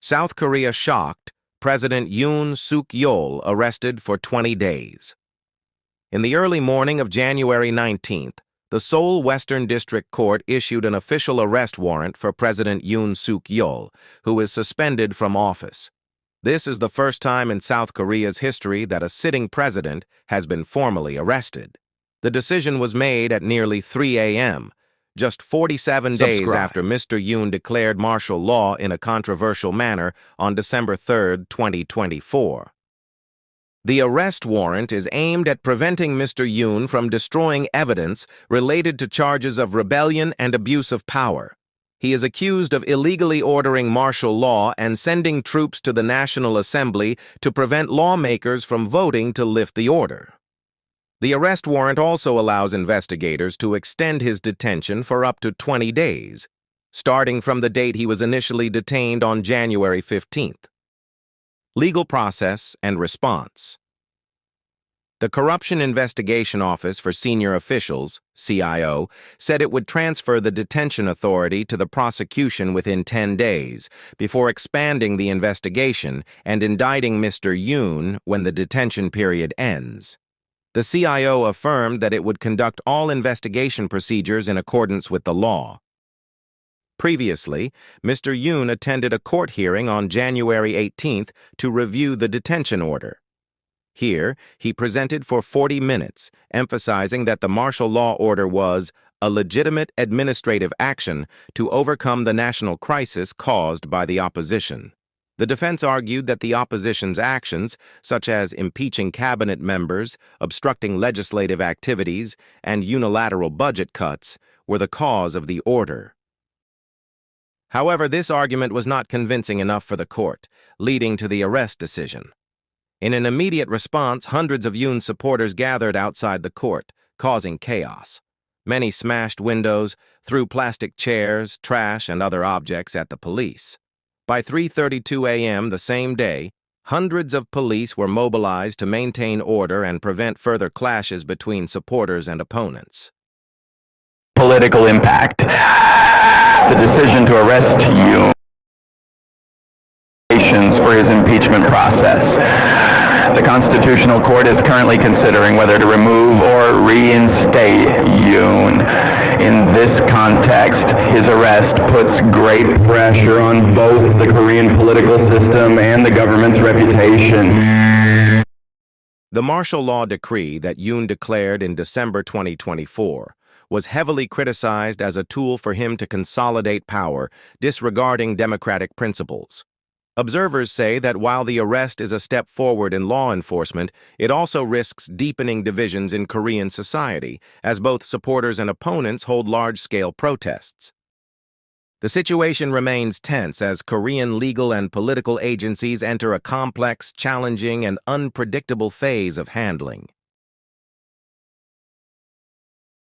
South Korea shocked, President Yoon Suk-yeol arrested for 20 days. In the early morning of January 19th, the Seoul Western District Court issued an official arrest warrant for President Yoon Suk-yeol, who is suspended from office. This is the first time in South Korea's history that a sitting president has been formally arrested. The decision was made at nearly 3 a.m., just 47 days after Mr. Yoon declared martial law in a controversial manner on December 3, 2024. The arrest warrant is aimed at preventing Mr. Yoon from destroying evidence related to charges of rebellion and abuse of power. He is accused of illegally ordering martial law and sending troops to the National Assembly to prevent lawmakers from voting to lift the order. The arrest warrant also allows investigators to extend his detention for up to 20 days, starting from the date he was initially detained on January 15th. Legal process and response. The Corruption Investigation Office for Senior Officials, CIO, said it would transfer the detention authority to the prosecution within 10 days, before expanding the investigation and indicting Mr. Yoon when the detention period ends. The CIO affirmed that it would conduct all investigation procedures in accordance with the law. Previously, Mr. Yoon attended a court hearing on January 18th to review the detention order. Here, he presented for 40 minutes, emphasizing that the martial law order was a legitimate administrative action to overcome the national crisis caused by the opposition. The defense argued that the opposition's actions, such as impeaching cabinet members, obstructing legislative activities, and unilateral budget cuts, were the cause of the order. However, this argument was not convincing enough for the court, leading to the arrest decision. In an immediate response, hundreds of Yoon supporters gathered outside the court, causing chaos. Many smashed windows, threw plastic chairs, trash, and other objects at the police. By 3:32 a.m. the same day, hundreds of police were mobilized to maintain order and prevent further clashes between supporters and opponents. Political impact. The decision to arrest Yoon for his impeachment process. The Constitutional Court is currently considering whether to remove or reinstate Yoon. In this context, his arrest puts great pressure on both the Korean political system and the government's reputation. The martial law decree that Yoon declared in December 2024 was heavily criticized as a tool for him to consolidate power, disregarding democratic principles. Observers say that while the arrest is a step forward in law enforcement, it also risks deepening divisions in Korean society, as both supporters and opponents hold large-scale protests. The situation remains tense as Korean legal and political agencies enter a complex, challenging, and unpredictable phase of handling.